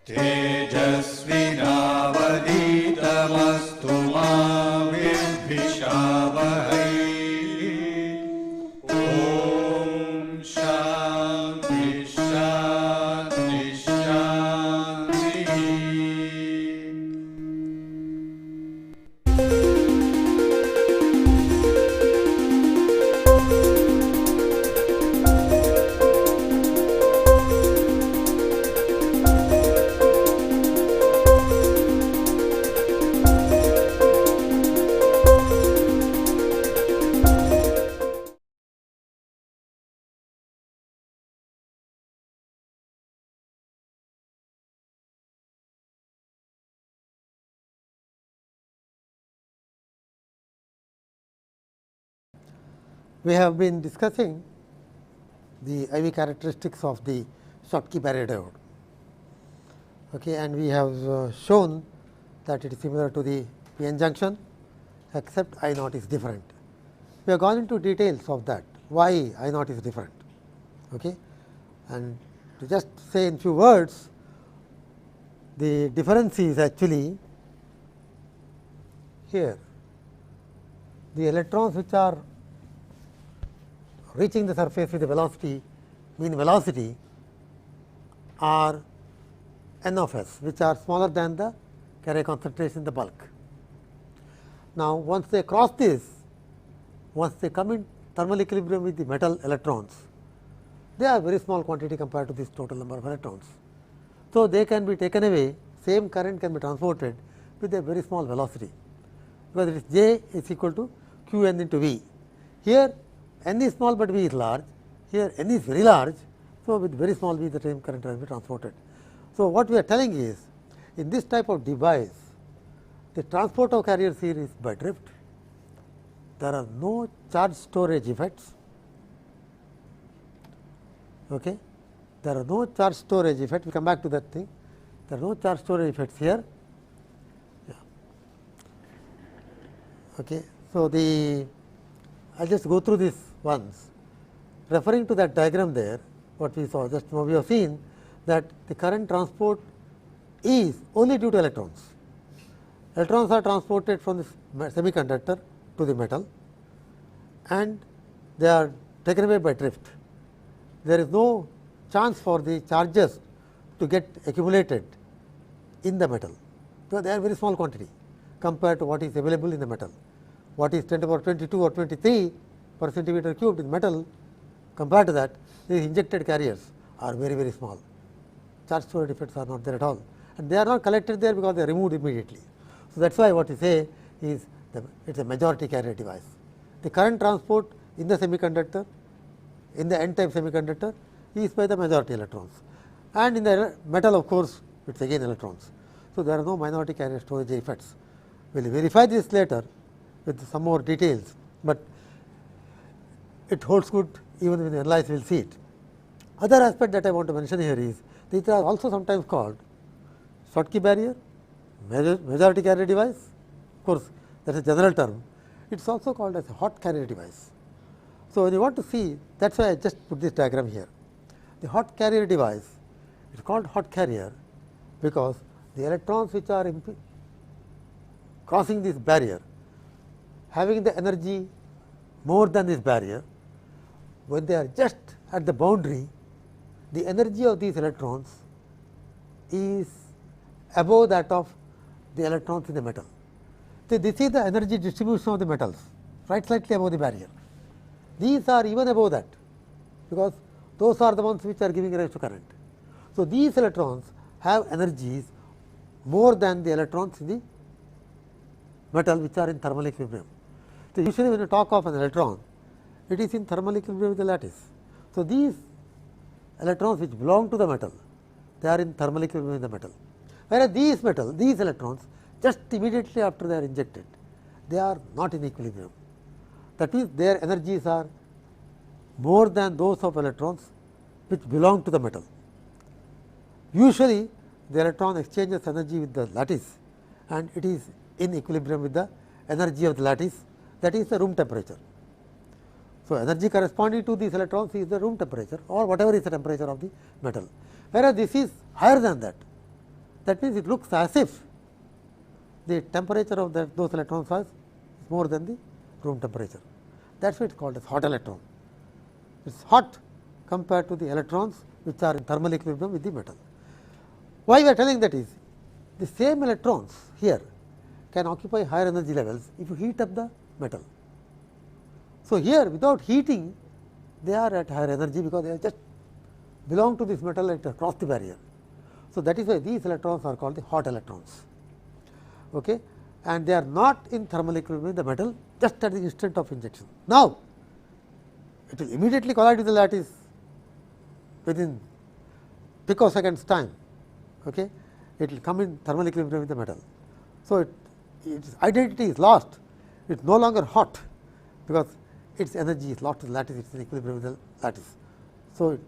तेजस्विनावधीतमस्तु मा विद्विषावहै। ॐ शान्ति शान्ति शान्तिः। We have been discussing the IV characteristics of the Schottky barrier diode, okay, and we have shown that it is similar to the p-n junction, except I naught is different. We have gone into details of that, why I naught is different. Okay. And to just say in few words, the difference is actually here. The electrons which are reaching the surface with a velocity, mean velocity, are n of s, which are smaller than the carrier concentration in the bulk. Now, once they cross this, once they come in thermal equilibrium with the metal electrons, they are very small quantity compared to this total number of electrons. So, they can be taken away, same current can be transported with a very small velocity, because it is J is equal to q n into V. Here n is small, but V is large. Here n is very large. So, with very small v the same current can be transported. So, what we are telling is, in this type of device, the transport of carriers here is by drift. There are no charge storage effects. Okay. There are no charge storage effects. We come back to that thing. There are no charge storage effects here. Yeah. Okay. So, I will just go through this once. Referring to that diagram there, what we saw just now, we have seen that the current transport is only due to electrons. Electrons are transported from the semiconductor to the metal, and they are taken away by drift. There is no chance for the charges to get accumulated in the metal, because they are very small quantity compared to what is available in the metal. What is 10 to the power 22 or 23 per centimeter cubed in metal, compared to that, these injected carriers are very, very small. Charge storage effects are not there at all, and they are not collected there because they are removed immediately. So, that is why what we say is it is a majority carrier device. The current transport in the semiconductor, in the n type semiconductor, is by the majority electrons, and in the metal, of course, it is again electrons. So, there are no minority carrier storage effects. We will verify this later with some more details, but it holds good even when we analyze, we will see it. Other aspect that I want to mention here is, these are also sometimes called Schottky barrier, majority carrier device. Of course, that is a general term. It is also called as a hot carrier device. So, when you want to see, that is why I just put this diagram here. The hot carrier device is called hot carrier because the electrons which are crossing this barrier, having the energy more than this barrier, when they are just at the boundary, the energy of these electrons is above that of the electrons in the metal. So, this is the energy distribution of the metals, right slightly above the barrier. These are even above that, because those are the ones which are giving rise to current. So, these electrons have energies more than the electrons in the metal which are in thermal equilibrium. So, usually when you talk of an electron, it is in thermal equilibrium with the lattice. So, these electrons which belong to the metal, they are in thermal equilibrium with the metal, whereas these electrons just immediately after they are injected, they are not in equilibrium. That means, their energies are more than those of electrons which belong to the metal. Usually, the electron exchanges energy with the lattice, and it is in equilibrium with the energy of the lattice, that is the room temperature. So, energy corresponding to these electrons is the room temperature or whatever is the temperature of the metal, whereas this is higher than that. that means it looks as if the temperature of those electrons is more than the room temperature. That is why it is called as hot electron. It is hot compared to the electrons which are in thermal equilibrium with the metal. Why we are telling that is, the same electrons here can occupy higher energy levels if you heat up the metal. So, here without heating they are at higher energy, because they are just belong to this metal at across the barrier. So, that is why these electrons are called the hot electrons, okay? And they are not in thermal equilibrium with the metal just at the instant of injection. Now, it will immediately collide with the lattice within picoseconds time, okay? It will come in thermal equilibrium with the metal. So, its identity is lost, it is no longer hot, because its energy is lost to the lattice, it is in equilibrium with the lattice. So,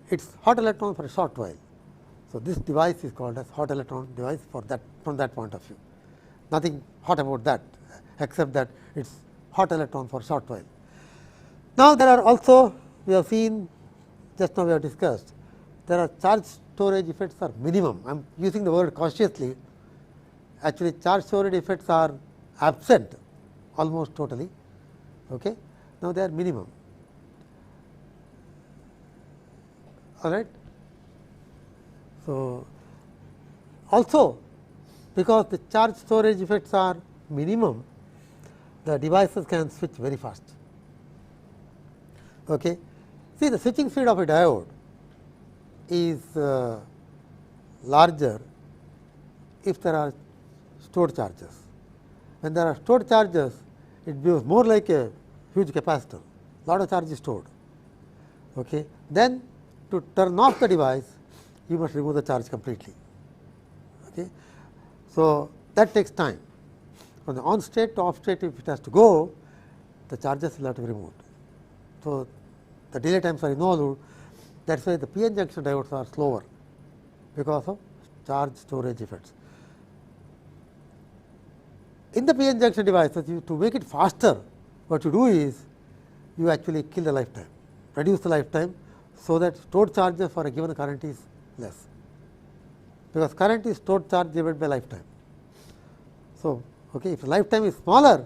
it is hot electron for a short while. So, this device is called as hot electron device for that, from that point of view. Nothing hot about that, except that it is hot electron for a short while. Now, there are also, we have seen, just now we have discussed, there are charge storage effects are minimum. I am using the word cautiously. Actually, charge storage effects are absent almost totally. Okay. Now, they are minimum. All right. So, also because the charge storage effects are minimum, the devices can switch very fast. Okay. See, the switching speed of a diode is larger if there are stored charges. When there are stored charges, it behaves more like a huge capacitor, lot of charge is stored. Okay. Then to turn off the device, you must remove the charge completely. Okay. So, that takes time. From the on state to off state, if it has to go, the charges will have to be removed. So, the delay times are involved. That is why the p-n junction diodes are slower, because of charge storage effects. In the p-n junction devices, to make it faster, what you do is you actually kill the lifetime, reduce the lifetime, so that stored charges for a given current is less, because current is stored charge divided by lifetime. So, okay, if the lifetime is smaller,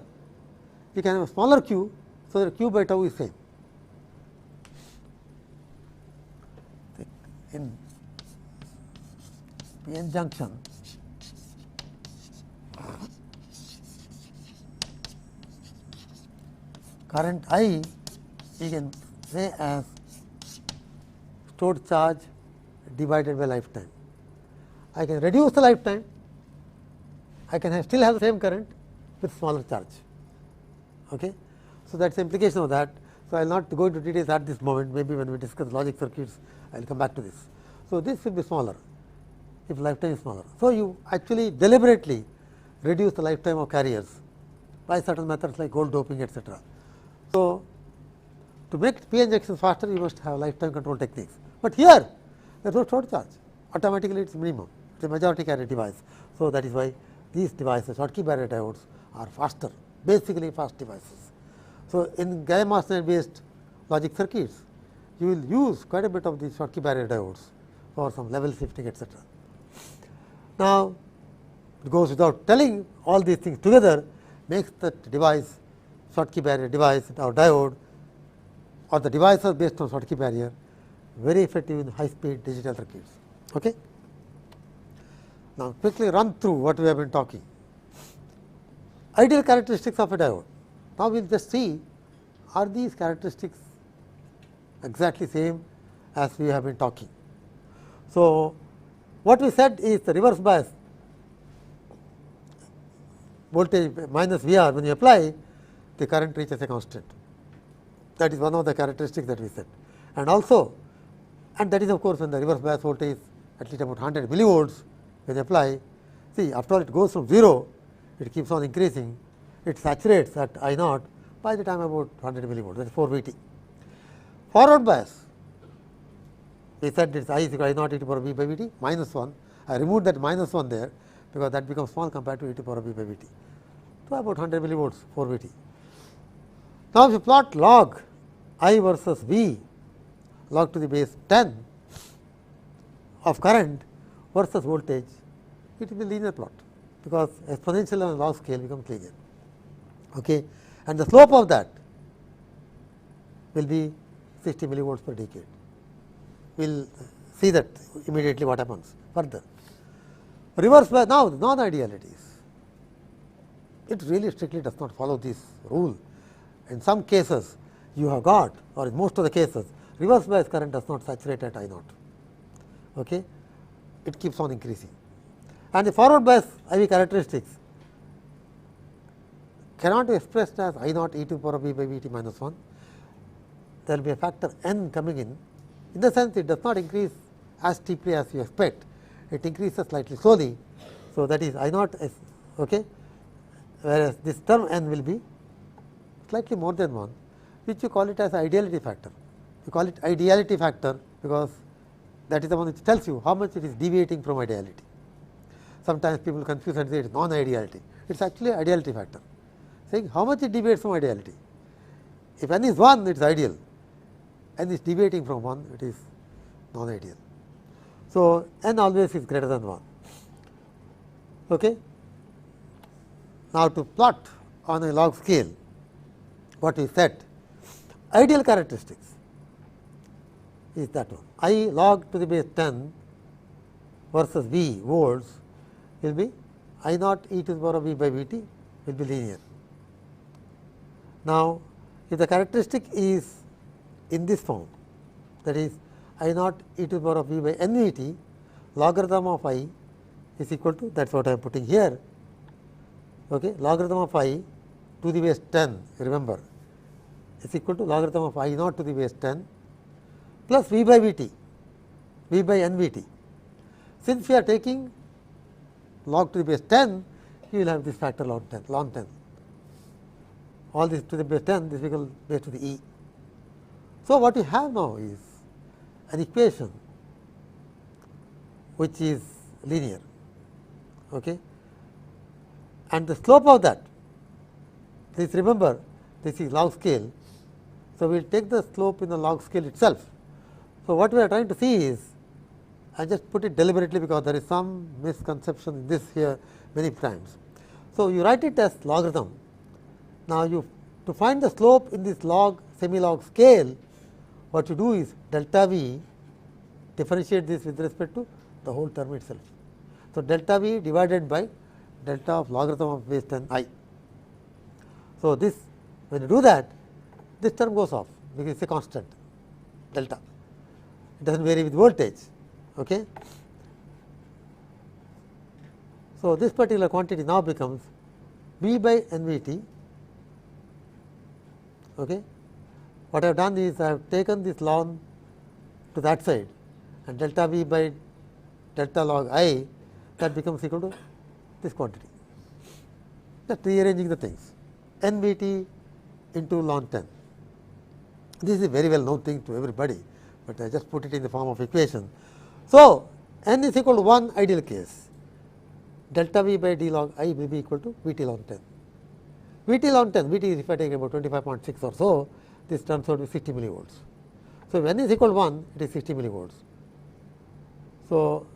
you can have a smaller q, so that q by tau is same. In p-n junction, current I you can say as stored charge divided by lifetime. I can reduce the lifetime, I can still have the same current with smaller charge. Okay. So, that is the implication of that. So, I will not go into details at this moment, maybe when we discuss logic circuits I will come back to this. So, this will be smaller if lifetime is smaller. So, you actually deliberately reduce the lifetime of carriers by certain methods like gold doping, etc. So, to make p-n junctions faster, you must have lifetime control techniques, but here there is no stored charge, automatically it is minimum, it is a majority carrier device. So, that is why these devices, Schottky barrier diodes, are faster, basically fast devices. So, in gallium arsenide based logic circuits, you will use quite a bit of these Schottky barrier diodes for some level shifting, etc. Now, it goes without telling, all these things together makes the device, Schottky barrier device or diode, or the devices based on Schottky barrier, very effective in high speed digital circuits. Okay. Now, quickly run through what we have been talking. Ideal characteristics of a diode. Now, we will just see, are these characteristics exactly same as we have been talking. So, what we said is the reverse bias voltage minus V r, when you apply, the current reaches a constant. That is one of the characteristics that we said. And also, and that is of course, when the reverse bias voltage at least about 100 millivolts when you apply, see, after all it goes from 0, it keeps on increasing, it saturates at I naught by the time about 100 millivolts, that is 4 V t. Forward bias, we said it is I is equal to I naught e to power b by v t minus 1. I removed that minus 1 there, because that becomes small compared to e to power b by v t. So, about 100 millivolts 4 V t. Now, if you plot log I versus V, log to the base 10 of current versus voltage, it will be linear plot, because exponential on a log scale becomes linear. Okay. And the slope of that will be 60 millivolts per decade. We will see that immediately what happens further. Reverse bias, now non-idealities. It really strictly does not follow this rule. In some cases you have got, or in most of the cases, reverse bias current does not saturate at I naught. Okay. It keeps on increasing. And the forward bias IV characteristics cannot be expressed as I naught e to the power of V by V t minus 1. There will be a factor n coming in the sense it does not increase as steeply as you expect, it increases slightly slowly. So, that is I naught s, okay, whereas this term n will be slightly more than 1, which you call it as ideality factor. You call it ideality factor because that is the one which tells you how much it is deviating from ideality. Sometimes people confuse and say it is non-ideality. It is actually ideality factor, saying how much it deviates from ideality. If n is 1, it is ideal, n is deviating from 1, it is non-ideal. So, n always is greater than 1. Okay. Now, to plot on a log scale what we said, ideal characteristics is that one. I log to the base 10 versus V volts will be I naught e to the power of V by V t will be linear. Now, if the characteristic is in this form, that is I naught e to the power of V by n V t, logarithm of I is equal to, that is what I am putting here, okay, logarithm of I to the base 10, remember, is equal to logarithm of I naught to the base 10 plus V by V t, V by n V t. Since we are taking log to the base 10, you will have this factor log 10, log 10. All this to the base 10, this becomes base to the e. So, what we have now is an equation which is linear, okay, and the slope of that, please remember this is log scale. So, we will take the slope in the log scale itself. So, what we are trying to see is, I just put it deliberately because there is some misconception in this here many times. So, you write it as logarithm. Now, you to find the slope in this log semi log scale, what you do is delta V, differentiate this with respect to the whole term itself. So, delta V divided by delta of logarithm of base 10 I. So, this when you do that, this term goes off because it is a constant delta, it does not vary with voltage. Okay. So, this particular quantity now becomes V by n V t. Okay. What I have done is I have taken this log to that side and delta V by delta log I, that becomes equal to this quantity. Just rearranging the things, n V t into log 10. This is a very well known thing to everybody, but I just put it in the form of equation. So, n is equal to 1 ideal case, delta V by d log I will be equal to V t log 10. V t log 10, V t is if I take about 25.6 or so, this turns out to be 60 millivolts. So, if n is equal to 1, it is 60 millivolts. So,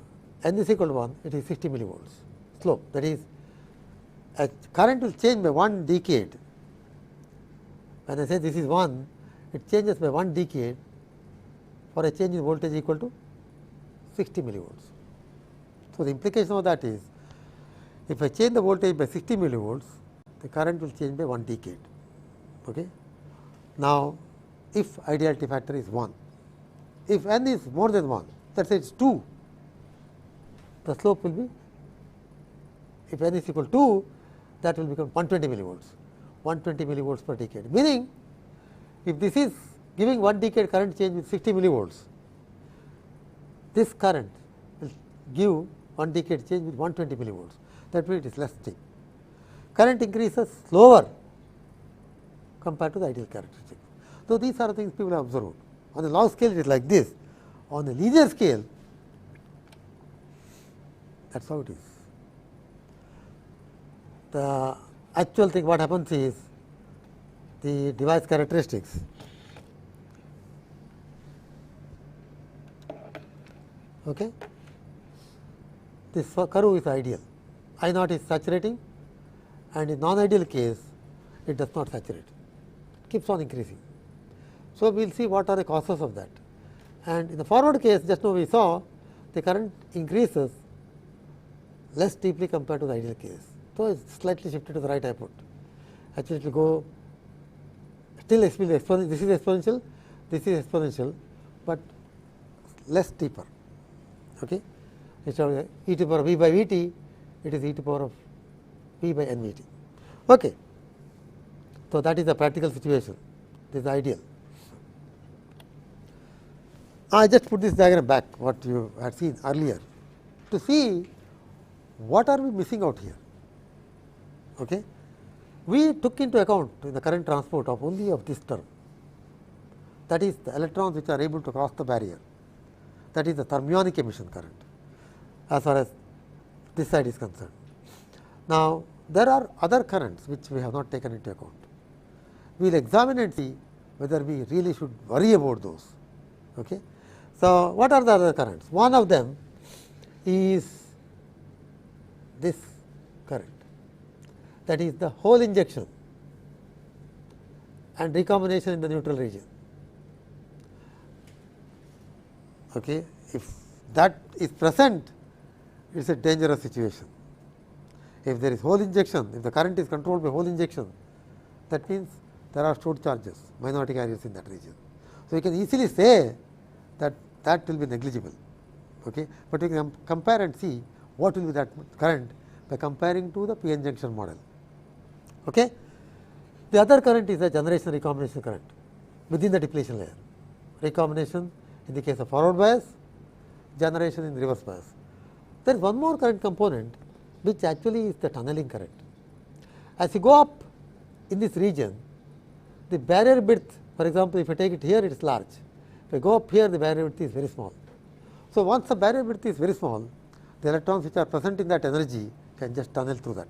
n is equal to 1, it is 60 millivolts slope, that is a current will change by 1 decade. When I say this is 1, it changes by 1 decade for a change in voltage equal to 60 millivolts. So, the implication of that is, if I change the voltage by 60 millivolts, the current will change by 1 decade. Okay. Now, if ideality factor is 1, if n is more than 1, let us say it is 2, the slope will be, if n is equal to 2, that will become 120 millivolts, 120 millivolts per decade. Meaning, if this is giving 1 decade current change with 60 millivolts, this current will give 1 decade change with 120 millivolts, that way it is less steep. Current increases slower compared to the ideal characteristic. So, these are the things people have observed. On a log scale it is like this, on a linear scale that is how it is. The actual thing what happens is, the device characteristics okay. this curve is ideal. I naught is saturating, and in non-ideal case it does not saturate, it keeps on increasing. So, we will see what are the causes of that, and in the forward case just now we saw the current increases less deeply compared to the ideal case. So, it is slightly shifted to the right I put. Actually, it will go still exponential, this is exponential, but less deeper. Okay. Instead of e to the power of v by v t, it is e to the power of v by n v t. Okay. So, that is the practical situation, this is ideal. I just put this diagram back what you had seen earlier to see what are we missing out here. Okay. We took into account in the current transport of only of this term, that is the electrons which are able to cross the barrier, that is the thermionic emission current as far as this side is concerned. Now, there are other currents which we have not taken into account. We will examine and see whether we really should worry about those. Okay. So, what are the other currents? One of them is this current, that is the hole injection and recombination in the neutral region. Okay. If that is present, it is a dangerous situation. If there is hole injection, if the current is controlled by hole injection, that means there are stored charges, minority carriers in that region. So, you can easily say that that will be negligible, okay. But you can compare and see what will be that current by comparing to the p-n junction model. Okay. The other current is the generation recombination current within the depletion layer, recombination in the case of forward bias, generation in reverse bias. There is one more current component which actually is the tunneling current. As you go up in this region, the barrier width, for example, if I take it here, it is large. If I go up here, the barrier width is very small. So, once the barrier width is very small, the electrons which are present in that energy can just tunnel through that.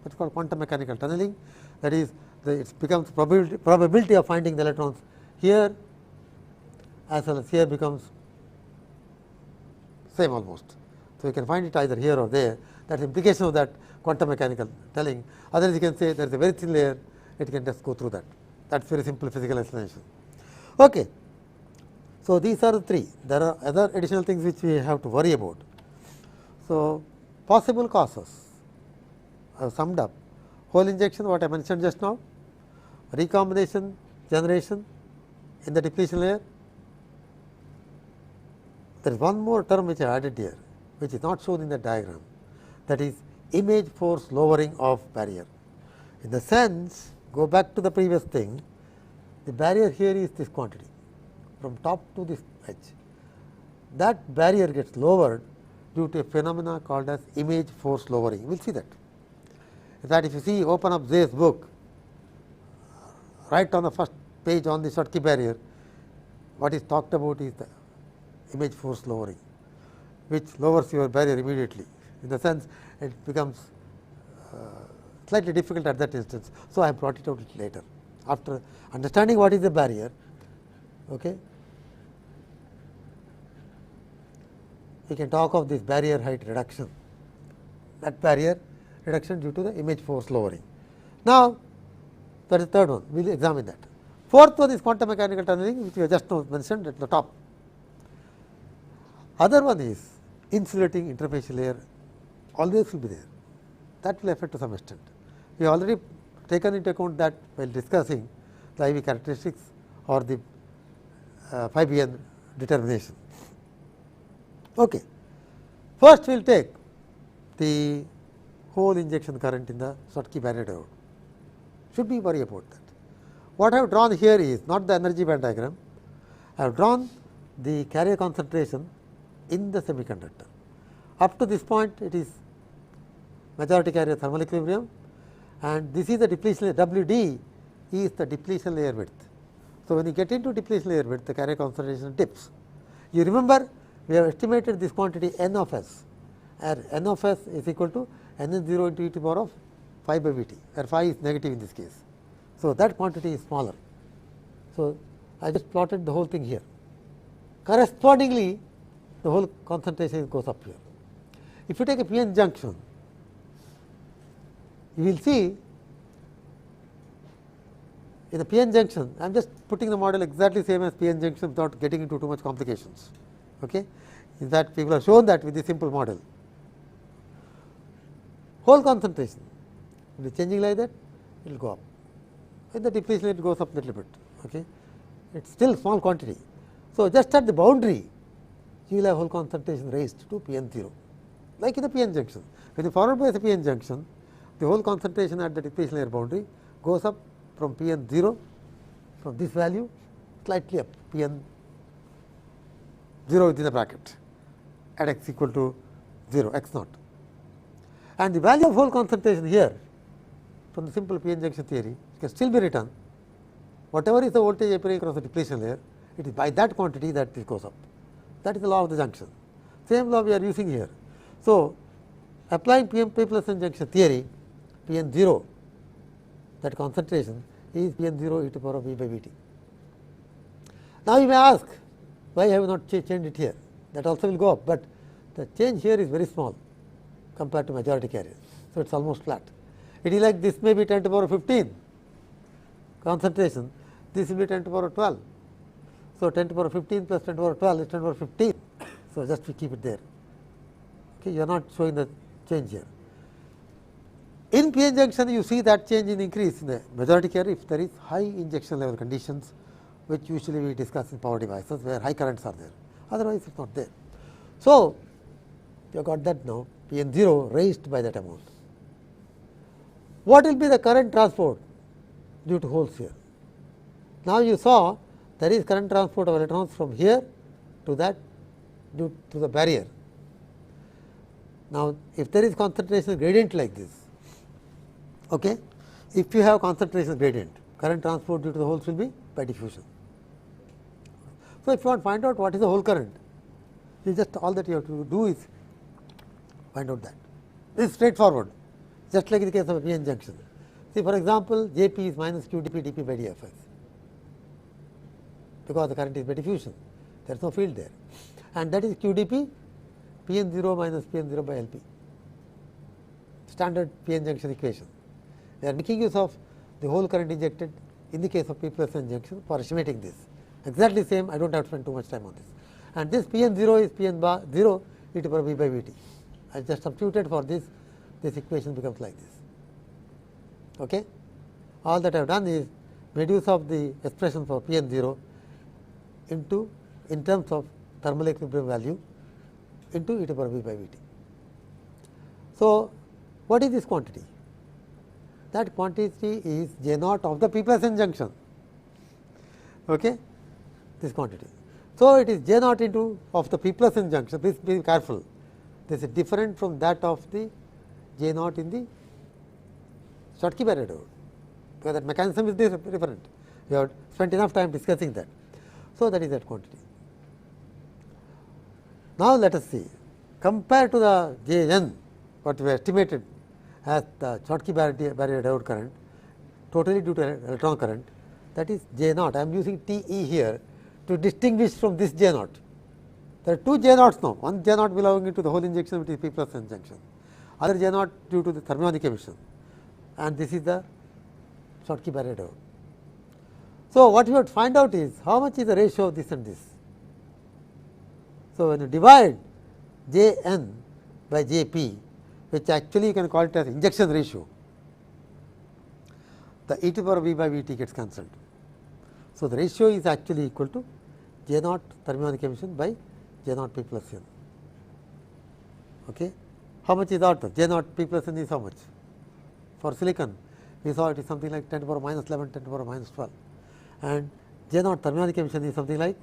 That is called quantum mechanical tunneling. That is, it becomes probability of finding the electrons here as well as here becomes same almost. So, you can find it either here or there. That is implication of that quantum mechanical tunneling. Otherwise, you can say there is a very thin layer, it can just go through that. That is very simple physical explanation. Okay. So, these are the three. There are other additional things which we have to worry about. So, possible causes I have summed up: hole injection, what I mentioned just now, recombination generation in the depletion layer. There is one more term which I added here, which is not shown in the diagram, that is image force lowering of barrier. In the sense, go back to the previous thing, the barrier here is this quantity from top to this edge. That barrier gets lowered due to a phenomena called as image force lowering. We will see that. That if you see, open up Zay's book, right on the first page on the Schottky barrier, what is talked about is the image force lowering, which lowers your barrier immediately. In the sense, it becomes slightly difficult at that instance. So, I have brought it out later. After understanding what is the barrier, okay, we can talk of this barrier height reduction, that barrier reduction due to the image force lowering. Now, that is the third one, we will examine that. Fourth one is quantum mechanical tunneling, which we have just now mentioned at the top. Other one is insulating interfacial layer, always will be there, that will affect to some extent. We have already taken into account that while discussing the IV characteristics or the phi Bn determination. Okay. First, we will take the hole injection current in the Schottky barrier diode. Should be worry about that. What I have drawn here is not the energy band diagram, I have drawn the carrier concentration in the semiconductor. Up to this point, it is majority carrier thermal equilibrium, and this is the depletion layer. WD is the depletion layer width. So, when you get into depletion layer width, the carrier concentration dips. You remember, we have estimated this quantity n of s, and n of s is equal to n 0 into e to the power of phi by v t, where phi is negative in this case. So, that quantity is smaller. So, I just plotted the whole thing here. Correspondingly, the whole concentration goes up here. if you take a p-n junction, you will see in the p-n junction, I am just putting the model exactly same as p-n junction without getting into too much complications. Okay. In fact, people have shown that with this simple model. Hole concentration will be changing like that, it will go up. With the depletion, it goes up a little bit. Okay. It is still small quantity. So, just at the boundary, you will have hole concentration raised to p-n 0, like in the p-n junction. When you forward bias a p-n junction, the hole concentration at the depletion layer boundary goes up from p-n 0, from this value slightly up, p-n 0 within the bracket at x equal to 0, x naught. And the value of hole concentration here from the simple p-n junction theory can still be written, whatever is the voltage appearing across the depletion layer, it is by that quantity that it goes up. That is the law of the junction. Same law we are using here. So, applying p plus n junction theory, p-n 0, that concentration is p-n 0 e to the power of v by v t. Now, you may ask, why have you not changed it here? That also will go up, but the change here is very small compared to majority carrier. So, it is almost flat. It is like this may be 10 to the power 15 concentration, this will be 10 to the power 12. So, 10 to the power 15 plus 10 to the power 12 is 10 to the power 15. So, just we keep it there. Okay, you are not showing the change here. In p-n junction, you see that change in increase in the majority carrier if there is high injection level conditions, which usually we discuss in power devices where high currents are there, otherwise it is not there. So, you have got that now, p-n 0 raised by that amount. What will be the current transport due to holes here? Now, you saw there is current transport of electrons from here to that due to the barrier. Now, if there is concentration gradient like this, okay, if you have concentration gradient, current transport due to the holes will be by diffusion. So, if you want to find out what is the hole current, you just all that you have to do is find out that. This is straightforward, just like in the case of a p-n junction. See, for example, Jp is minus q dp dp by dfs, because the current is by diffusion, there is no field there, and that is q dp p-n 0 minus p-n 0 by lp, standard p-n junction equation. We are making use of the whole current injected in the case of p plus n junction for estimating this. Exactly same, I do not have to spend too much time on this. And this p-n 0 is p-n bar 0 e to the power v by v t. I just substituted for this, this equation becomes like this. Okay? All that I have done is made use of the expression for p-n 0 into in terms of thermal equilibrium value into e to the power v by v t. So, what is this quantity? That quantity is J naught of the p plus n junction. Okay? This quantity. So, it is J naught into of the p plus n junction. Please be careful. This is different from that of the J naught in the Schottky barrier diode, because that mechanism is different. We have spent enough time discussing that. So, that is that quantity. Now, let us see, compared to the J n, what we estimated as the Schottky barrier diode current, totally due to electron current, that is J naught. I am using T e here to distinguish from this J naught. There are two J naughts now, one J naught belonging to the whole injection, which is p plus n junction, other J naught due to the thermionic emission, and this is the Schottky barrier diode. So, what you have to find out is how much is the ratio of this and this. So, when you divide J n by J p, which actually you can call it as injection ratio, the e to the power v by v t gets cancelled. So, the ratio is actually equal to J naught thermionic emission by J naught p plus n. Okay. How much is the order? J naught p plus n is how much? For silicon, we saw it is something like 10 to the power minus 11, 10 to the power minus 12, and J naught thermionic emission is something like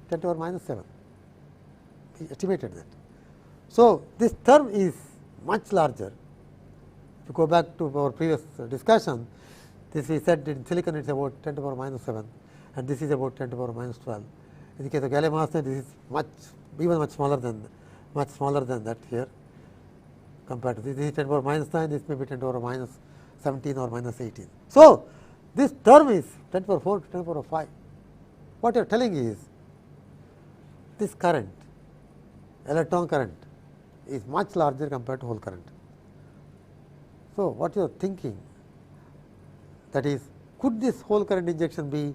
10 to the power minus 7. We estimated that. So, this term is much larger. If you go back to our previous discussion, this we said in silicon it is about 10 to the power minus 7, and this is about 10 to the power minus 12. In the case of gallium arsenide, this is much, even much smaller than that here compared to this. This is 10 to the power minus 9, this may be 10 to the power minus 17 or minus 18. So, this term is 10 to the power 4 to 10 to the power 5. What you are telling is this current, electron current, is much larger compared to hole current. So, what you are thinking, that is, could this hole current injection be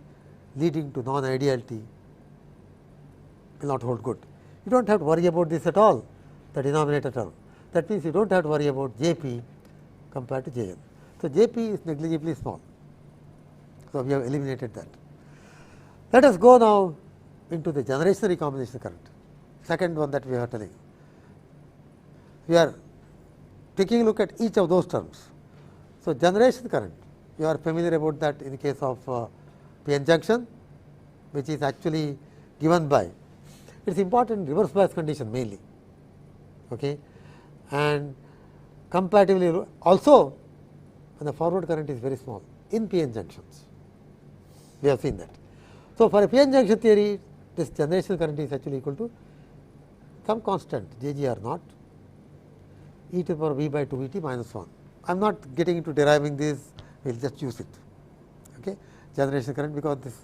leading to non-ideality? Will not hold good. You do not have to worry about this at all, the denominator term. That means, you do not have to worry about J p compared to J n. So, J p is negligibly small. So, we have eliminated that. Let us go now into the generation recombination current, second one that we are telling. We are taking a look at each of those terms. So, generation current, you are familiar about that in the case of p-n junction, which is actually given by, it is important in reverse bias condition mainly, okay, and comparatively also when the forward current is very small in p-n junctions. We have seen that. So, for a p-n junction theory, this generation current is actually equal to some constant J g r naught e to the power v by 2 v t minus 1. I am not getting into deriving this, we will just use it. Okay. Generation current, because this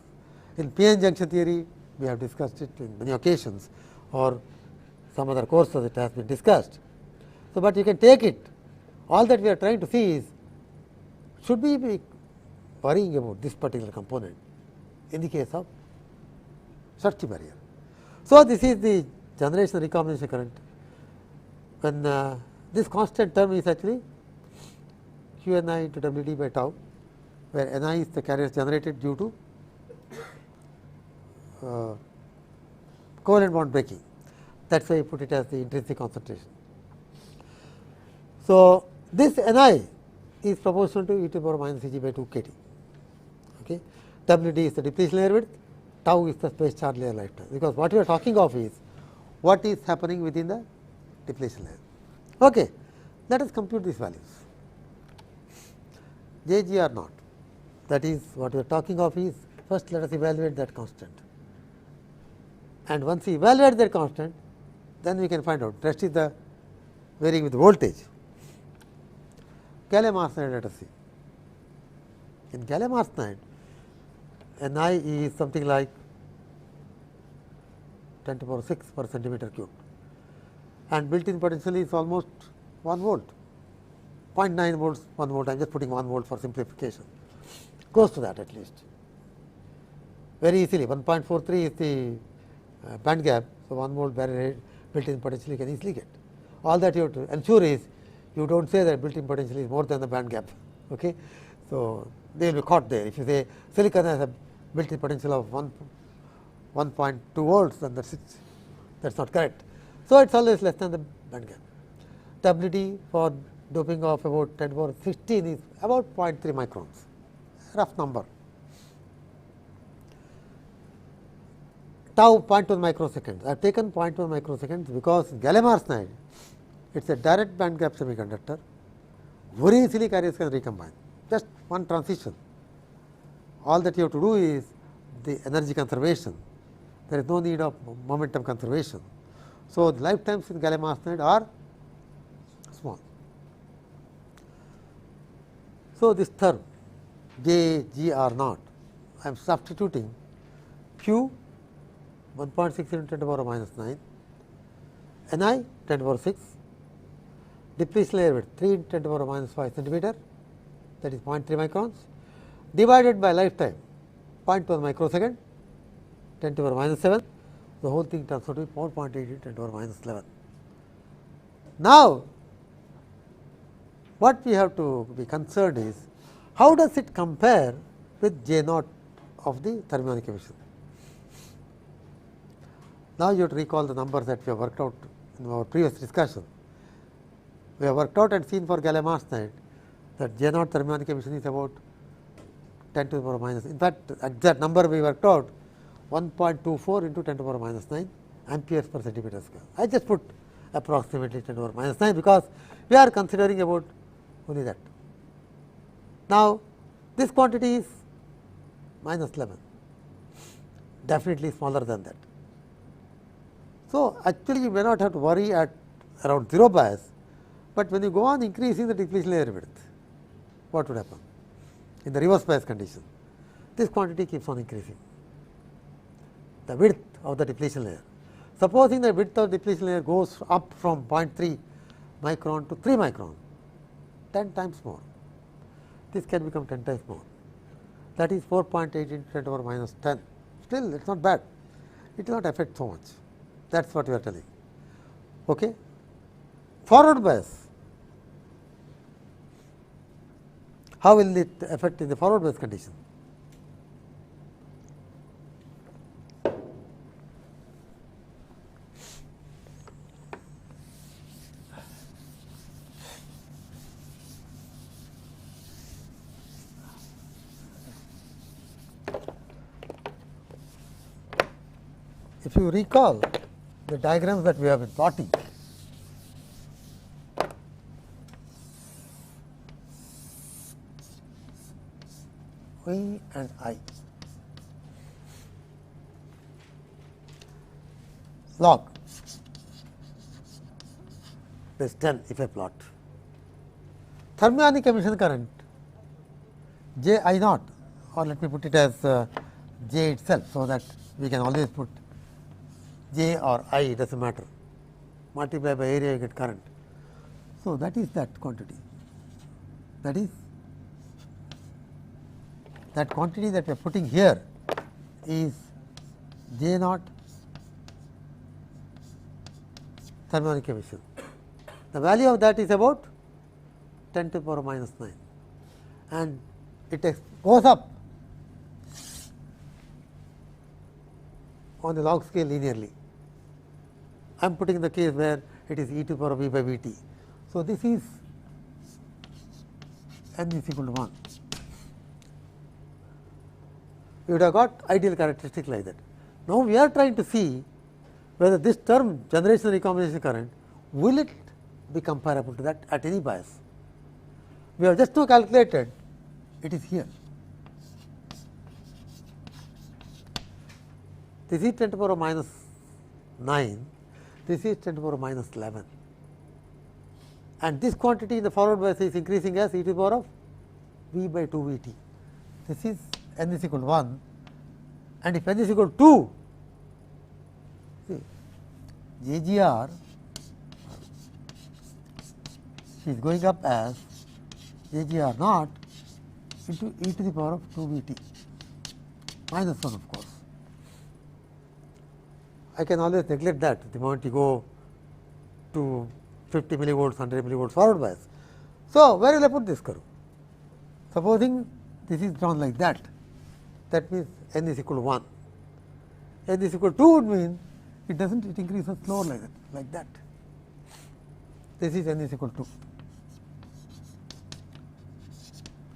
in p-n junction theory we have discussed it in many occasions, or some other courses it has been discussed. So, but you can take it, all that we are trying to see is, should we be worrying about this particular component in the case of Schottky barrier. So, this is the generation recombination current, when this constant term is actually q n I into w d by tau, where n I is the carriers generated due to covalent bond breaking. That is why I put it as the intrinsic concentration. So, this n I is proportional to e to the power minus c g by 2 k t. Okay. W d is the depletion layer width, tau is the space charge layer lifetime, because what we are talking of is what is happening within the depletion layer. Okay. Let us compute these values. J g r naught, that is what we are talking of is, first let us evaluate that constant, and once we evaluate that constant, then we can find out, rest is the varying with voltage. Gallium arsenide, let us see. In gallium arsenide, N I is something like 10 to the power 6 per centimeter cube, and built in potential is almost 1 volt, 0.9 volts, 1 volt, I am just putting 1 volt for simplification, close to that at least. Very easily, 1.43 is the band gap, so 1 volt barrier built in potential you can easily get. All that you have to ensure is, you do not say that built in potential is more than the band gap. Okay. So, they will be caught there. If you say silicon has a built in potential of 1.2 volts, then that is not correct. So, it is always less than the band gap. W d for doping of about 10 to the power 16 is about 0.3 microns, rough number. Tau 0.1 microseconds. I have taken 0.1 microseconds because in gallium arsenide it is a direct band gap semiconductor, very easily carriers can recombine, just one transition. All that you have to do is the energy conservation, there is no need of momentum conservation. So, the lifetimes in gallium arsenide are small. So, this term J g r naught, I am substituting Q 1.6 into 10 to the power minus 9, N I 10 to the power 6, depletion layer width 3 into 10 to the power minus 5 centimeter, that is 0.3 microns, divided by lifetime 0.1 microsecond, 10 to the power minus 7, the whole thing turns out to be 4.8 into 10 to the power minus 11. Now, what we have to be concerned is, how does it compare with J naught of the thermionic emission? Now, you have to recall the numbers that we have worked out in our previous discussion. We have worked out and seen for gallium arsenide that J naught thermionic emission is about 10 to the power minus. In fact, exact number we worked out 1.24 into 10 to the power minus 9 amperes per centimeter square. I just put approximately 10 to the power minus 9 because we are considering about only that. Now, this quantity is minus 11, definitely smaller than that. So, actually you may not have to worry at around 0 bias, but when you go on increasing the depletion layer width, what would happen in the reverse bias condition? This quantity keeps on increasing, the width of the depletion layer. Supposing the width of depletion layer goes up from 0.3 micron to 3 micron, 10 times more. This can become 10 times more. That is 4.8 into 10 to the power minus 10. Still, it is not bad. It will not affect so much. That is what we are telling. Okay. Forward bias. How will it affect in the forward bias condition? If you recall the diagrams that we have been plotting, V and I, log this 10 if I plot. Thermionic emission current J I naught, or let me put it as J itself, so that we can always put J or I, it does not matter, multiply by area you get current. So, that is that quantity, that is that quantity that we are putting here is J naught thermionic emission. The value of that is about 10 to the power minus 9, and it goes up on the log scale linearly. I am putting the case where it is e to the power v by v t. So, this is n is equal to 1. You would have got ideal characteristic like that. Now, we are trying to see whether this term generation recombination current will it be comparable to that at any bias. We have just now calculated, it is here. This is 10 to the power minus 9, this is 10 to the power minus 11, and this quantity in the forward bias is increasing as e to the power of v by 2 v t. This is n is equal to 1, and if n is equal to 2, see JGR is going up as JGR naught into e to the power of 2 v t minus 1, of course. I can always neglect that the moment you go to 50 millivolts, 100 millivolts forward bias. So, where will I put this curve? Supposing this is drawn like that, that means n is equal to 1. N is equal to 2 would mean it does not, it increases slower like that. This is n is equal to 2,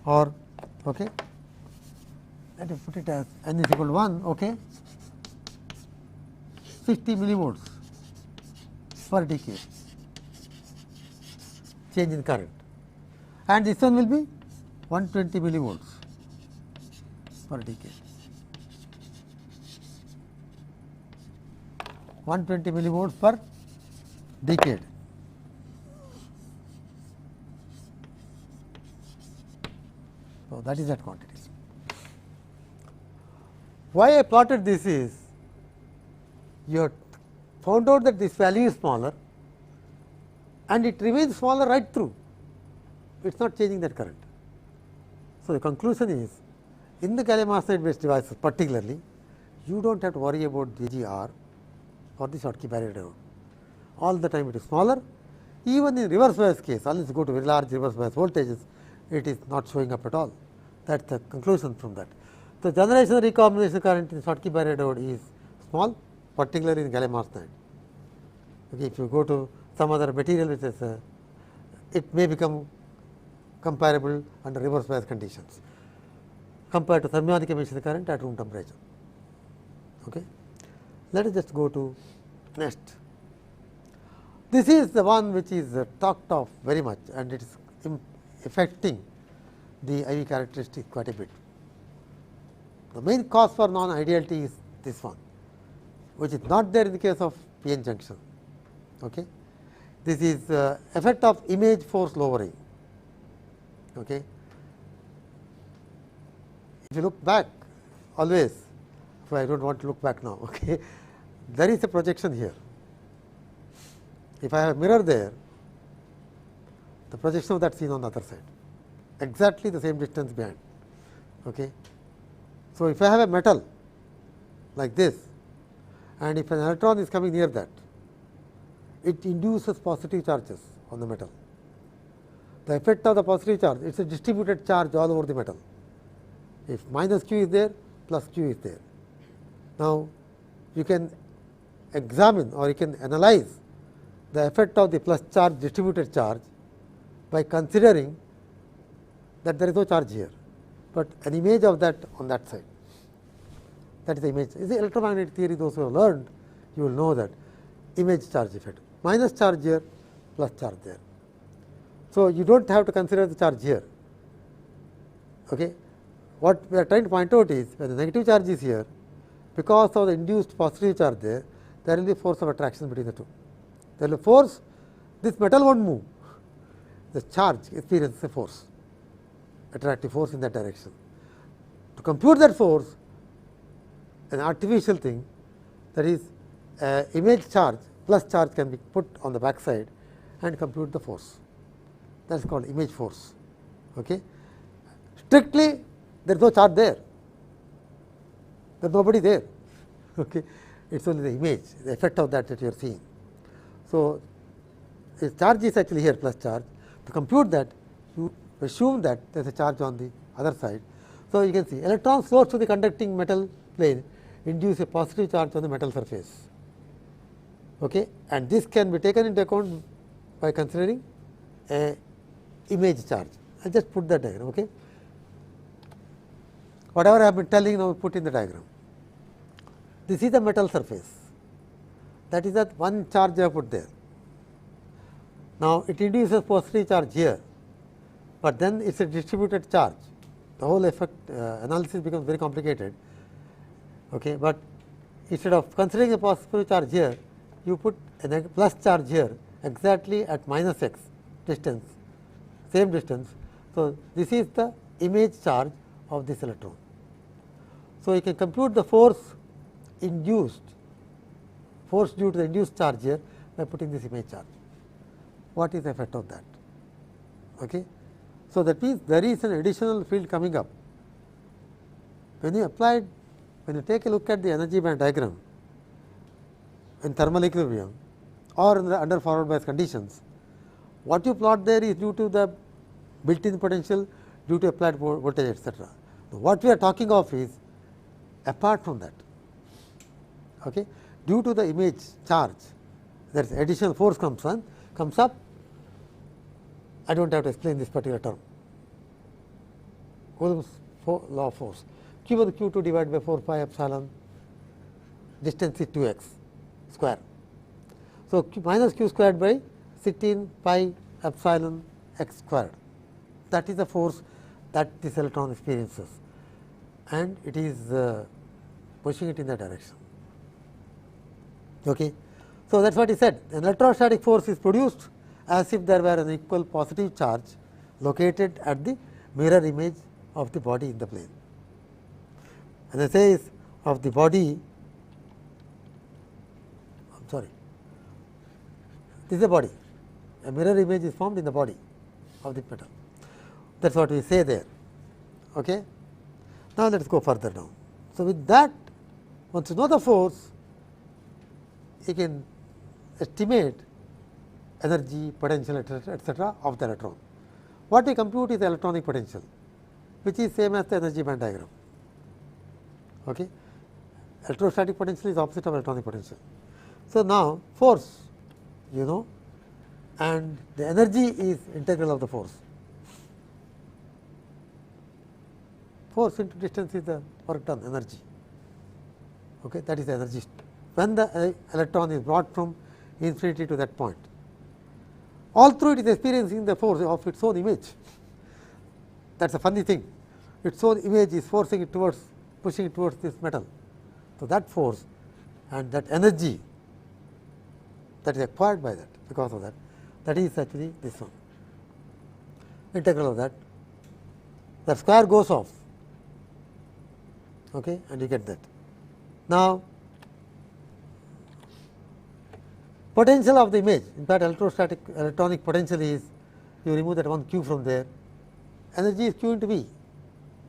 or okay, let us put it as n is equal to 1, okay, 60 millivolts per decade change in current, and this one will be 120 millivolts per decade. 120 millivolts per decade. So, that is that quantity. Why I plotted this is, you have found out that this value is smaller and it remains smaller right through, it is not changing that current. So, the conclusion is, in the gallium arsenide based devices particularly, you do not have to worry about JGR or the Schottky barrier diode. All the time it is smaller. Even in reverse bias case, unless you go to very large reverse bias voltages, it is not showing up at all. That is the conclusion from that. The generation recombination current in Schottky barrier diode is small, particularly in gallium arsenide. Okay, if you go to some other material which is it may become comparable under reverse bias conditions compared to thermionic emission current at room temperature. Okay. Let us just go to next. This is the one which is talked of very much, and it is affecting the IV characteristic quite a bit. The main cause for non-ideality is this one, which is not there in the case of p-n junction. Okay. This is effect of image force lowering. Okay. If you look back always, so I do not want to look back now. Okay. there is a projection here. If I have a mirror there, the projection of that seen on the other side, exactly the same distance behind. Okay. So, if I have a metal like this, and if an electron is coming near that, it induces positive charges on the metal. The effect of the positive charge, it is a distributed charge all over the metal. If minus q is there, plus q is there. Now, you can examine or you can analyze the effect of the plus charge, distributed charge, by considering that there is no charge here, but an image of that on that side. That is the image. In the electromagnetic theory, those who have learned, you will know that image charge effect, minus charge here, plus charge there. So, you do not have to consider the charge here. Okay. What we are trying to point out is, when the negative charge is here, because of the induced positive charge there will be force of attraction between the two. There will be force, this metal will not move, the charge experiences a force, attractive force in that direction. To compute that force, an artificial thing, that is image charge plus charge can be put on the back side and compute the force. That is called image force. Okay. Strictly, there is no charge there, there is nobody there. Okay. It is only the image, the effect of that you are seeing. So, the charge is actually here plus charge. To compute that, you assume that there is a charge on the other side. So, you can see electrons close to the conducting metal plane induce a positive charge on the metal surface. Okay. And this can be taken into account by considering a image charge. I will just put that diagram. Okay. Whatever I have been telling, now put in the diagram. This is the metal surface, that is that one charge I have put there. Now, it induces positive charge here, but then it is a distributed charge. The whole effect analysis becomes very complicated. Okay. But instead of considering a positive charge here, you put a plus charge here exactly at minus x distance, same distance. So, this is the image charge of this electron. So, you can compute the force induced, force due to the induced charge here by putting this image charge. What is the effect of that? Okay. So, that means there is an additional field coming up. When you take a look at the energy band diagram in thermal equilibrium or under forward bias conditions, what you plot there is due to the built in potential, due to applied voltage, etc. What we are talking of is apart from that. Okay. Due to the image charge, there is additional force comes up. I do not have to explain this particular term. Coulomb's law of force, Q over Q2 divided by 4 pi epsilon, distance is 2x square. So, Q minus Q squared by 16 pi epsilon x squared, that is the force that this electron experiences, and it is pushing it in that direction. Okay. So, that is what he said. An electrostatic force is produced as if there were an equal positive charge located at the mirror image of the body in the plane. And it says of the body, I am sorry, this is the body, a mirror image is formed in the body of the metal. That is what we say there. Okay. Now, let us go further down. So, with that, once you know the force, you can estimate energy, potential, etc. of the electron. What we compute is the electronic potential, which is same as the energy band diagram. Okay. Electrostatic potential is opposite of electronic potential. So, now force you know, and the energy is integral of the force. Force into distance is the work done, energy. Okay. That is the energy when the electron is brought from infinity to that point. All through it is experiencing the force of its own image. That is a funny thing. Its own image is forcing it towards, pushing it towards this metal. So, that force and that energy that is acquired by that, because of that, that is actually this one, integral of that. The square goes off, okay, and you get that. Now, potential of the image, in fact electrostatic electronic potential is, you remove that one q from there, energy is q into V.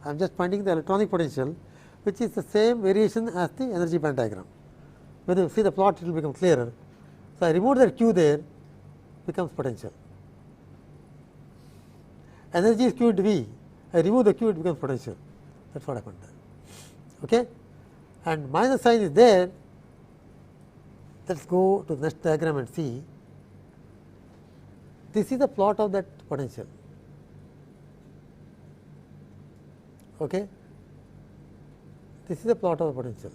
I am just finding the electronic potential, which is the same variation as the energy band diagram. When you see the plot, it will become clearer. So, I remove that q there, becomes potential. Energy is q into V, I remove the q, it becomes potential. That is what happened there. Okay? And minus sign is there. Let us go to the next diagram and see. This is the plot of that potential. Okay? This is the plot of the potential.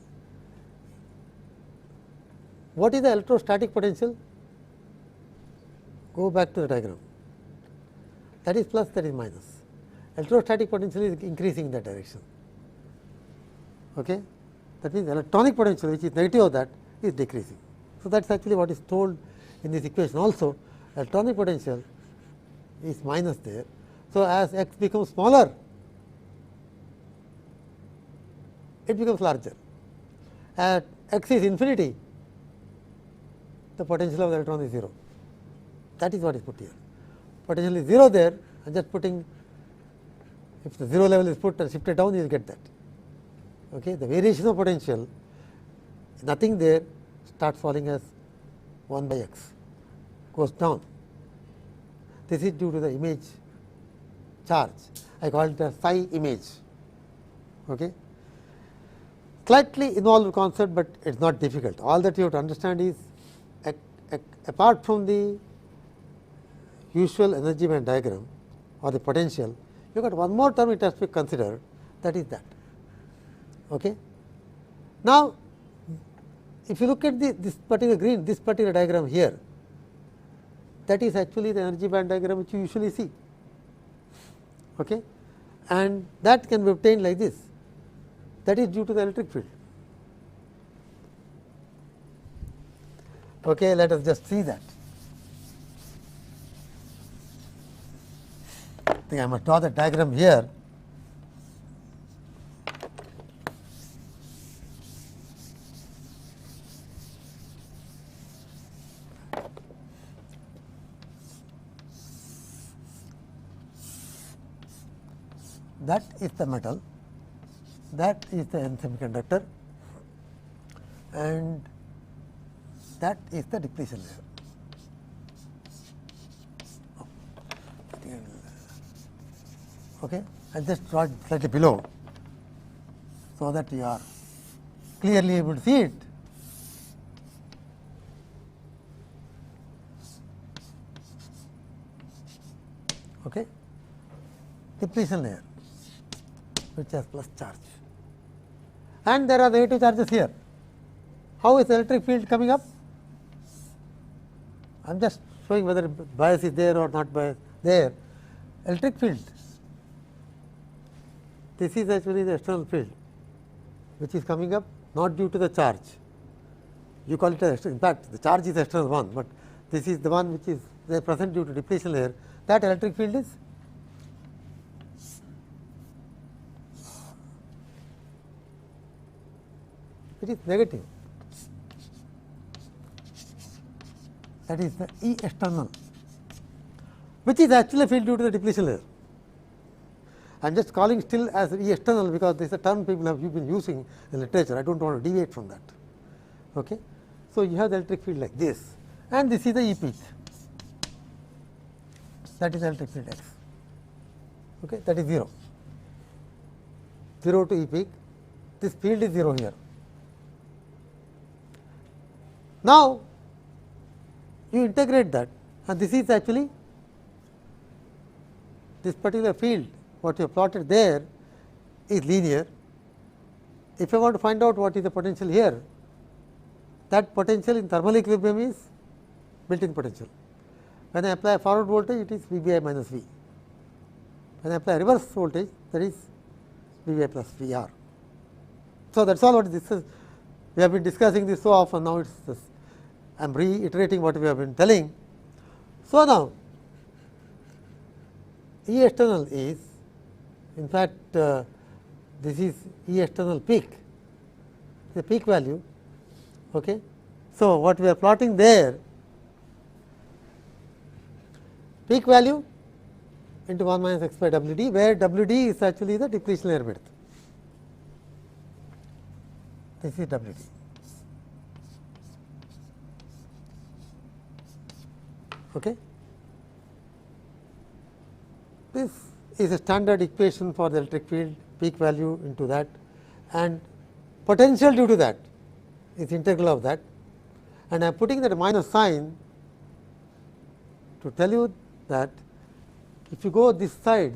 What is the electrostatic potential? Go back to the diagram. That is plus, that is minus. Electrostatic potential is increasing in that direction. Okay? That means electronic potential, which is negative of that, is decreasing. So, that is actually what is told in this equation also. Electronic potential is minus there. So, as x becomes smaller, it becomes larger. At x is infinity, the potential of the electron is 0. That is what is put here. Potential is 0 there, I am just putting, if the 0 level is put and shifted down, you will get that. Okay. The variation of potential, nothing there, starts falling as 1 by x, goes down. This is due to the image charge. I call it a psi image. Okay. Slightly involved concept, but it is not difficult. All that you have to understand is, apart from the usual energy band diagram or the potential, you got one more term it has to be considered, that is that. Okay. Now, if you look at this particular diagram here, that is actually the energy band diagram which you usually see. Okay. And that can be obtained like this, that is due to the electric field. Okay. Let us just see that. I think I must draw the diagram here. That is the metal, that is the N semiconductor, and that is the depletion layer. Okay. I will just draw it slightly below, so that you are clearly able to see it. Okay. Depletion layer, which has plus charge, and there are negative charges here. How is the electric field coming up? I am just showing whether bias is there or not bias there. Electric field, this is actually the external field, which is coming up not due to the charge. You call it as, in fact, the charge is external one, but this is the one which is present due to depletion layer. That electric field is it is negative. That is the E external, which is actually field due to the depletion layer. I am just calling still as E external because this is a term people have been using in literature. I do not want to deviate from that. Okay. So, you have the electric field like this, and this is the E peak, that is electric field x. Okay. That is 0, 0 to E peak. This field is 0 here. Now, you integrate that, and this is actually this particular field, what you have plotted there is linear. If I want to find out what is the potential here, that potential in thermal equilibrium is built in potential. When I apply forward voltage, it is V B I minus V. When I apply reverse voltage, that is V B I plus V R. So, that is all what this is. We have been discussing this so often, now it is this. I am reiterating what we have been telling. So, now E external is, in fact, this is E external peak, the peak value. Okay. So, what we are plotting there peak value into 1 minus x by W d, where W d is actually the depletion layer width. This is W d. Okay. This is a standard equation for the electric field, peak value into that, and potential due to that is integral of that, and I am putting that minus sign to tell you that if you go this side,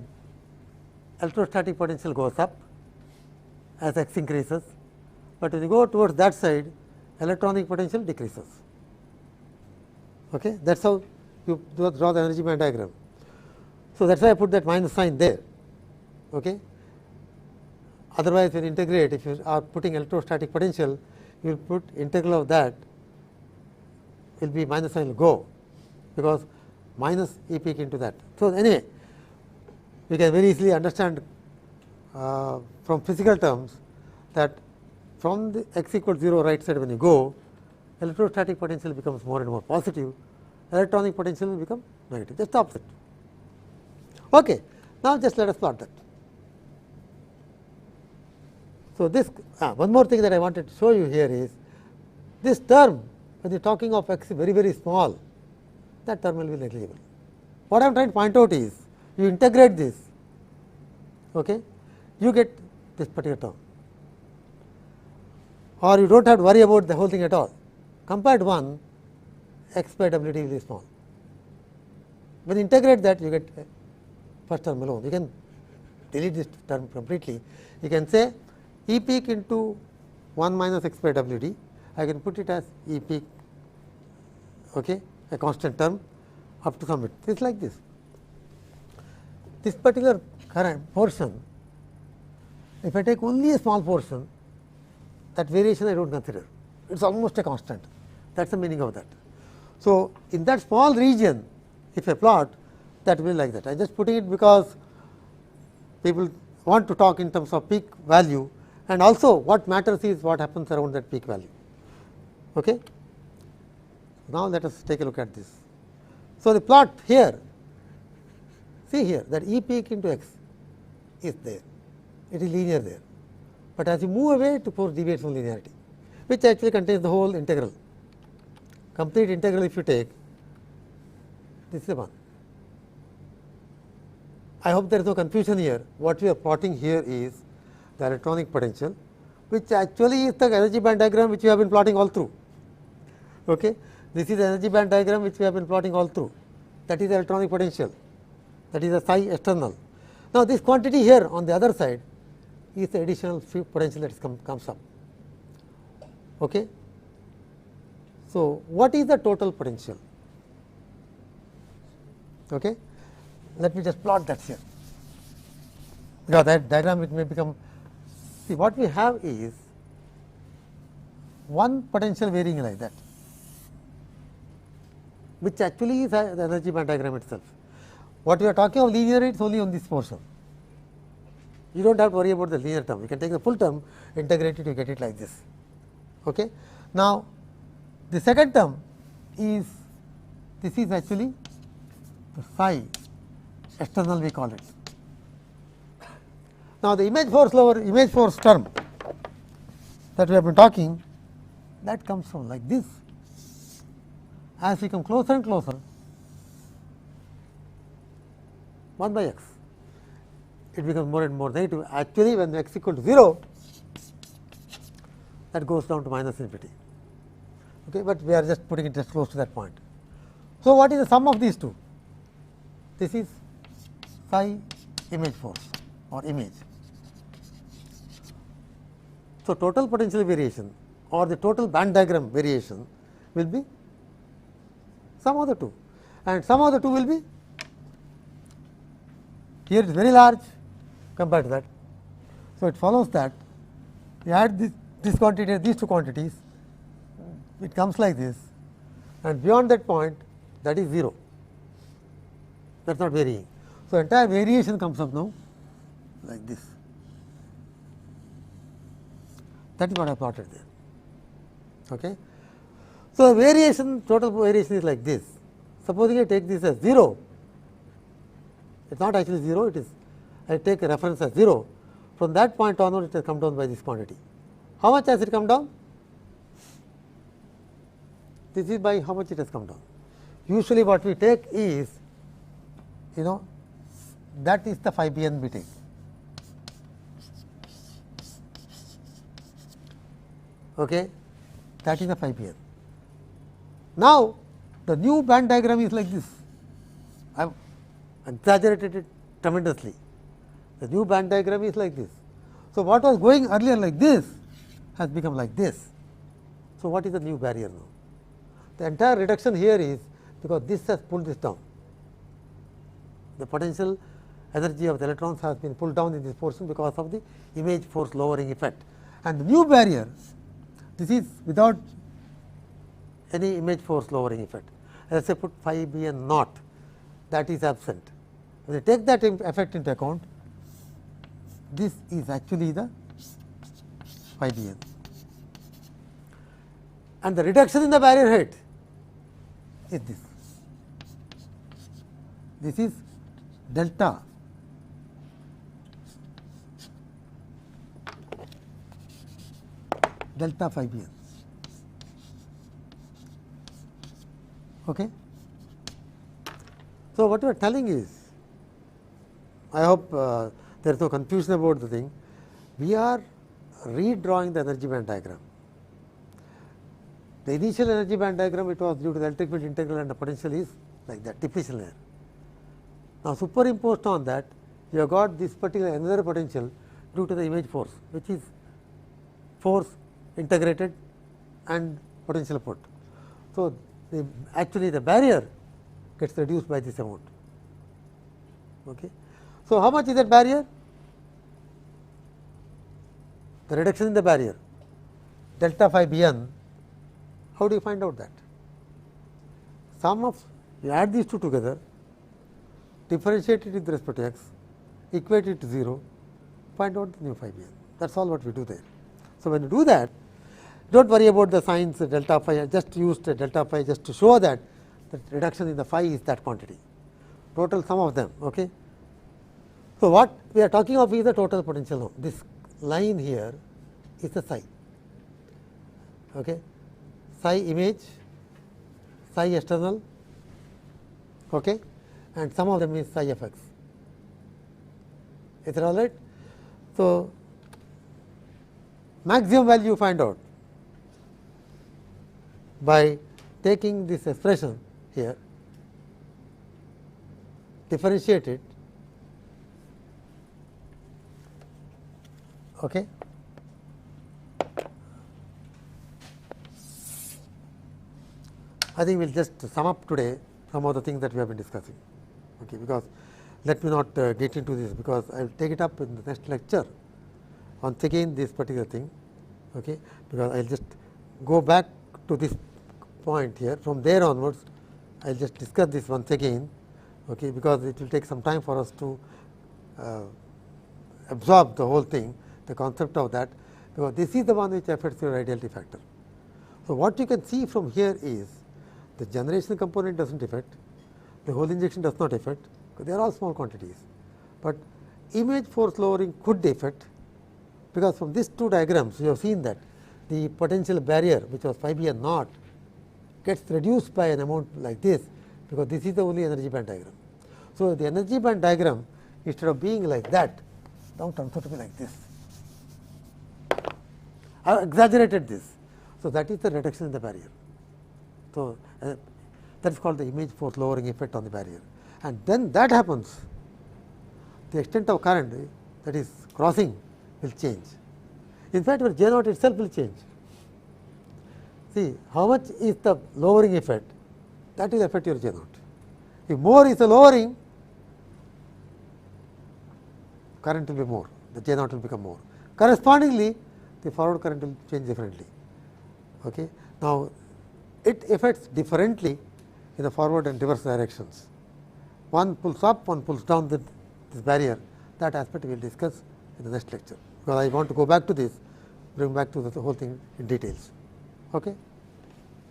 electrostatic potential goes up as x increases, but when you go towards that side, electronic potential decreases. Okay? That is how you draw the energy band diagram. So, that is why I put that minus sign there. Okay? Otherwise, when you integrate, if you are putting electrostatic potential, you will put integral of that will be minus sign will go, because minus E peak into that. So, anyway, we can very easily understand from physical terms that from the x equals 0 right side when you go, electrostatic potential becomes more and more positive, electronic potential will become negative, just opposite. Okay. Now, just let us plot that. So, this one more thing that I wanted to show you here is this term, when you are talking of x very, very small, that term will be negligible. What I am trying to point out is, you integrate this, okay, you get this particular term, or you do not have to worry about the whole thing at all. Compared 1, x by W d will be small. When you integrate that, you get first term alone. You can delete this term completely. You can say E peak into 1 minus x by W d. I can put it as E peak, okay, a constant term up to some bit. It is like this. This particular current portion, if I take only a small portion, that variation I do not consider. It is almost a constant. That is the meaning of that. So, in that small region, if I plot, that will be like that. I am just putting it because people want to talk in terms of peak value, and also what matters is what happens around that peak value. Okay. Now, let us take a look at this. So, the plot here, see here that E peak into x is there, it is linear there, but as you move away to force deviates from linearity, which actually contains the whole integral, complete integral if you take, this is the one. I hope there is no confusion here. What we are plotting here is the electronic potential, which actually is the energy band diagram which we have been plotting all through. Okay. This is the energy band diagram which we have been plotting all through. That is the electronic potential, that is the psi external. Now, this quantity here on the other side is the additional potential that comes up. Okay. So, what is the total potential? Okay. Let me just plot that here, because that diagram it may become, see what we have is one potential varying like that, which actually is the energy band diagram itself. What we are talking of linear, it is only on this portion. You do not have to worry about the linear term, you can take the full term, integrate it, you get it like this. Okay. Now, the second term is, this is actually the psi external we call it. Now, the image force term that we have been talking, that comes from like this. As we come closer and closer, 1 by x, it becomes more and more negative. Actually, when x equal to 0, that goes down to minus infinity. Okay, but we are just putting it just close to that point. So, what is the sum of these two? This is psi image force or image. So, total potential variation or the total band diagram variation will be sum of the two, and sum of the two will be, here it is very large compared to that. So, it follows that you add this quantity, these two quantities, it comes like this, and beyond that point, that is 0, that is not varying. So, entire variation comes up now like this. That is what I plotted there. Okay. So, the variation, total variation is like this. Supposing I take this as 0, It is not actually 0, it is, I take a reference as 0. From that point onward, it has come down by this quantity. How much has it come down? This is by how much it has come down. Usually what we take is, that is the phi bn we take. Okay, that is the phi bn. Now, the new band diagram is like this. I have exaggerated it tremendously. The new band diagram is like this. So, what was going earlier like this has become like this. So, what is the new barrier now? The entire reduction here is because this has pulled this down. The potential energy of the electrons has been pulled down in this portion because of the image force lowering effect. And the new barrier, this is without any image force lowering effect. Let us say put phi bn naught, that is absent. When you take that effect into account, this is actually the phi bn. And the reduction in the barrier height is this. This is delta phi bn. Okay. So, what we are telling is, I hope there is no confusion about the thing. We are redrawing the energy band diagram. The initial energy band diagram, it was due to the electric field integral and the potential is like that, depletion layer. Now, superimposed on that, you have got this particular another potential due to the image force, which is force integrated and potential put. So, actually the barrier gets reduced by this amount. Okay. So, how much is that barrier? The reduction in the barrier, delta phi bn. How do you find out that? Sum of, you add these two together, differentiate it with respect to x, equate it to 0, find out the new phi bn. That is all what we do there. So, when you do that, do not worry about the signs delta phi, I just used delta phi just to show that the reduction in the phi is that quantity, total sum of them. Okay. So, what we are talking of is the total potential now. This line here is the psi. Okay. Psi image, psi external, okay, and some of them is psi f x. Is that all right? So, maximum value you find out by taking this expression here, differentiate it, okay. I think we will just sum up today some of the things that we have been discussing, okay, because let me not get into this, because I will take it up in the next lecture once again this particular thing, okay, because I will just go back to this point here. From there onwards, I will just discuss this once again, okay, because it will take some time for us to absorb the whole thing, the concept of that, because this is the one which affects your ideality factor. So, what you can see from here is the generation component does not affect, the whole injection does not affect, because they are all small quantities, but image force lowering could affect, because from these two diagrams you have seen that the potential barrier, which was phi bn naught, gets reduced by an amount like this, because this is the only energy band diagram. So, the energy band diagram, instead of being like that, now turns out to be like this. I have exaggerated this. So, that is the reduction in the barrier. So, that is called the image force lowering effect on the barrier, and then that happens, the extent of current that is crossing will change. In fact, your J naught itself will change. See, how much is the lowering effect, that will affect your J naught. If more is the lowering, current will be more, the J naught will become more. Correspondingly, the forward current will change differently. Okay. Now, it affects differently in the forward and reverse directions. One pulls up, one pulls down this barrier. That aspect we will discuss in the next lecture, because I want to go back to this, bring back to the whole thing in details. Okay.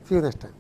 See you next time.